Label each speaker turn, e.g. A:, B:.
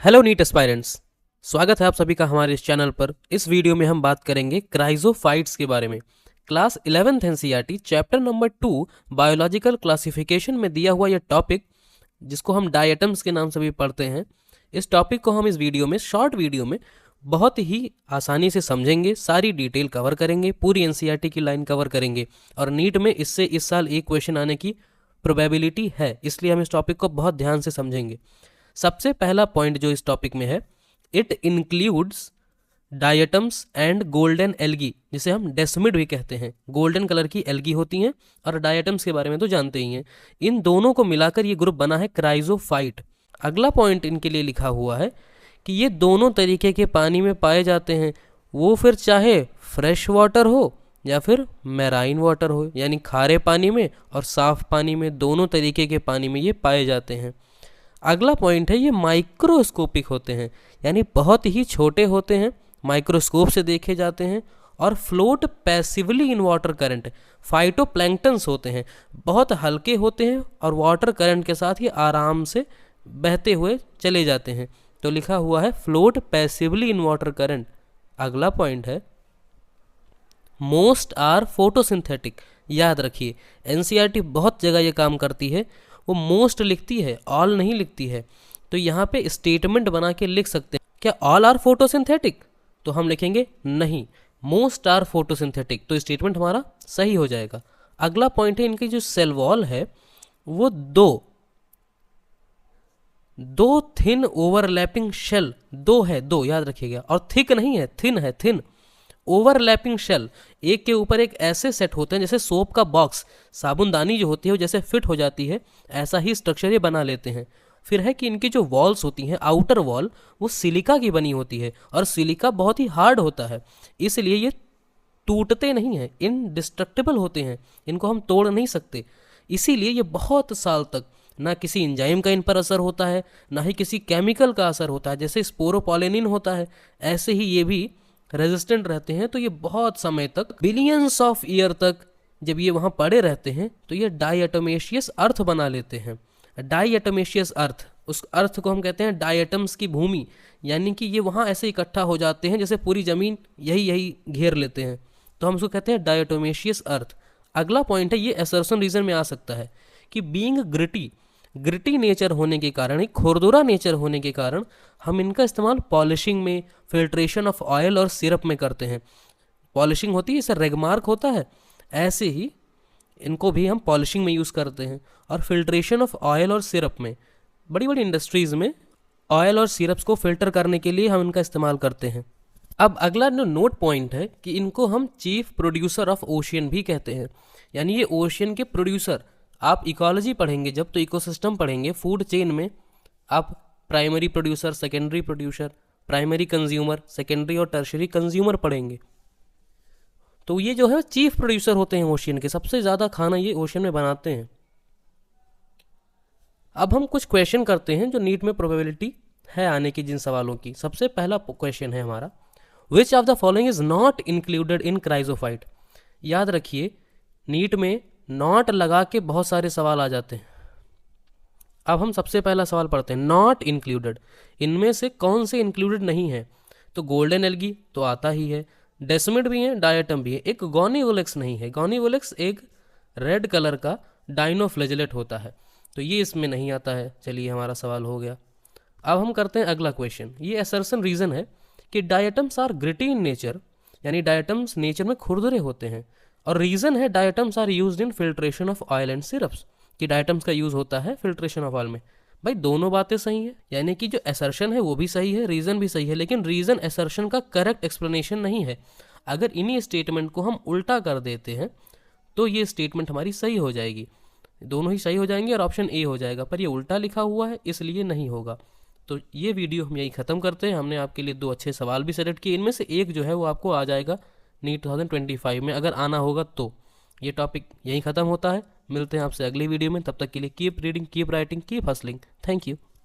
A: Hello NEET aspirants, स्वागत है आप सभी का हमारे इस चैनल पर। इस वीडियो में हम बात करेंगे क्राइजोफाइट्स के बारे में। Class 11th NCERT chapter number 2 biological classification में दिया हुआ यह टॉपिक, जिसको हम डायटम्स के नाम से भी पढ़ते हैं, इस टॉपिक को हम इस वीडियो में, शॉर्ट वीडियो में बहुत ही आसानी से समझेंगे, सारी डिटेल कवर करेंगे, पूरी एनसीईआरटी की लाइन कवर करेंगे और नीट में इससे इस साल एक क्वेश्चन आने की प्रोबेबिलिटी है, इसलिए हम इस टॉपिक को बहुत ध्यान से समझेंगे। सबसे पहला पॉइंट जो इस टॉपिक में है, it includes diatoms and golden algae, जिसे हम डेस्मिड भी कहते हैं। गोल्डन कलर की एल्गी होती हैं और डायटम्स के बारे में तो जानते ही हैं। इन दोनों को मिलाकर ये ग्रुप बना है क्राइजोफाइट। अगला पॉइंट इनके लिए लिखा हुआ है कि ये दोनों तरीके के पानी में पाए जाते हैं, वो फिर चाहे फ्रेश वाटर हो या फिर मैराइन वाटर हो, यानी खारे पानी में और साफ पानी में, दोनों तरीके के पानी में ये पाए जाते हैं। अगला पॉइंट है, ये माइक्रोस्कोपिक होते हैं, यानी बहुत ही छोटे होते हैं, माइक्रोस्कोप से देखे जाते हैं और float passively in water current. Phytoplanktons होते हैं, बहुत हल्के होते हैं और वाटर करंट के साथ ही आराम से बहते हुए चले जाते हैं, तो लिखा हुआ है float passively in water current. अगला पॉइंट है, मोस्ट आर फोटोसिंथेटिक। याद रखिए, एनसीईआरटी बहुत जगह ये काम करती है, वो मोस्ट लिखती है, ऑल नहीं लिखती है। तो यहाँ पे स्टेटमेंट बना के लिख सकते हैं, क्या ऑल आर फोटोसिंथेटिक? तो हम लिखेंगे नहीं, मोस्ट आर फोटोसिंथेटिक, तो स्टेटमेंट हमारा सही हो जाएगा। अगला पॉइंट है, इनकी जो सेल वॉल है वो दो थिन ओवरलैपिंग शेल, दो है, दो याद रखिएगा, और थिक नहीं है, थिन है, थिन ओवरलैपिंग शेल, एक के ऊपर एक ऐसे सेट होते हैं जैसे सोप का बॉक्स, साबुनदानी जो होती है वो जैसे फिट हो जाती है, ऐसा ही स्ट्रक्चर ये बना लेते हैं। फिर है कि इनकी जो वॉल्स होती हैं, आउटर वॉल, वो सिलिका की बनी होती है और सिलिका बहुत ही हार्ड होता है, इसलिए ये टूटते नहीं हैं, इनडिस्ट्रक्टिबल होते हैं, इनको हम तोड़ नहीं सकते। इसीलिए ये बहुत साल तक ना किसी एंजाइम का इन पर असर होता है, ना ही किसी केमिकल का असर होता है। जैसे स्पोरोपोलेनिन होता है, ऐसे ही ये भी रेजिस्टेंट रहते हैं। तो ये बहुत समय तक, बिलियंस ऑफ ईयर तक जब ये वहाँ पड़े रहते हैं तो ये डायटोमेशियस अर्थ बना लेते हैं। डायटोमेशियस अर्थ, उस अर्थ को हम कहते हैं डायटम्स की भूमि, यानी कि ये वहाँ ऐसे इकट्ठा हो जाते हैं जैसे पूरी ज़मीन यही घेर लेते हैं, तो हम उसको कहते हैं डायटोमेशियस अर्थ। अगला पॉइंट है, ये असर्शन रीजन में आ सकता है कि बीइंग ग्रिटी नेचर होने के कारण, एक खुरदुरा नेचर होने के कारण, हम इनका इस्तेमाल पॉलिशिंग में, फिल्ट्रेशन ऑफ ऑयल और सिरप में करते हैं। पॉलिशिंग होती है, इसे रेगमार्क होता है, ऐसे ही इनको भी हम पॉलिशिंग में यूज़ करते हैं और फिल्ट्रेशन ऑफ ऑयल और सिरप में, बड़ी बड़ी इंडस्ट्रीज़ में ऑयल और सिरप्स को फिल्टर करने के लिए हम इनका इस्तेमाल करते हैं। अब अगला जो नोट पॉइंट है कि इनको हम चीफ प्रोड्यूसर ऑफ ओशियन भी कहते हैं, यानी ये ओशियन के प्रोड्यूसर। आप इकोलॉजी पढ़ेंगे जब, तो इकोसिस्टम पढ़ेंगे, फूड चेन में आप primary producer, secondary producer, primary consumer, secondary और टर्शरी कंज्यूमर पढ़ेंगे। तो ये जो है चीफ प्रोड्यूसर होते हैं ओशियन के, सबसे ज़्यादा खाना ये ओशियन में बनाते हैं। अब हम कुछ क्वेश्चन करते हैं जो नीट में प्रोबेबिलिटी है आने की, जिन सवालों की। सबसे पहला क्वेश्चन है हमारा, which of the following is not included in chrysophyte. याद रखिए, नीट में नॉट लगा के बहुत सारे सवाल आ जाते हैं। अब हम सबसे पहला सवाल पढ़ते हैं, नॉट इंक्लूडेड, इनमें से कौन से इंक्लूडेड नहीं है? तो गोल्डन एल्गी तो आता ही है, डेस्मिड भी है, डायटम भी है, एक गॉनीवोलेक्स नहीं है। गॉनीवोलेक्स एक रेड कलर का डाइनोफ्लेजेलेट होता है, तो ये इसमें नहीं आता है। चलिए, हमारा सवाल हो गया। अब हम करते हैं अगला क्वेश्चन। ये असर्शन रीजन है कि diatoms are gritty in nature, यानी डायटम्स नेचर में खुरदुरे होते हैं, और रीजन है diatoms are used in filtration of oil and syrups, कि डायटम्स का यूज होता है फिल्ट्रेशन ऑफ ऑयल में। भाई दोनों बातें सही है, यानी कि जो असर्शन है वो भी सही है, रीजन भी सही है, लेकिन रीजन असर्शन का करेक्ट एक्सप्लेनेशन नहीं है। अगर इन्हीं स्टेटमेंट को हम उल्टा कर देते हैं तो ये स्टेटमेंट हमारी सही हो जाएगी, दोनों ही सही हो जाएंगे और ऑप्शन ए हो जाएगा, पर ये उल्टा लिखा हुआ है इसलिए नहीं होगा। तो ये वीडियो हम यही ख़त्म करते हैं। हमने आपके लिए दो अच्छे सवाल भी सेलेक्ट किए, इनमें से एक जो है वो आपको आ जाएगा नीट 2025 में, अगर आना होगा तो। ये टॉपिक यहीं ख़त्म होता है, मिलते हैं आपसे अगली वीडियो में, तब तक के लिए keep reading, keep writing, keep hustling. Thank you.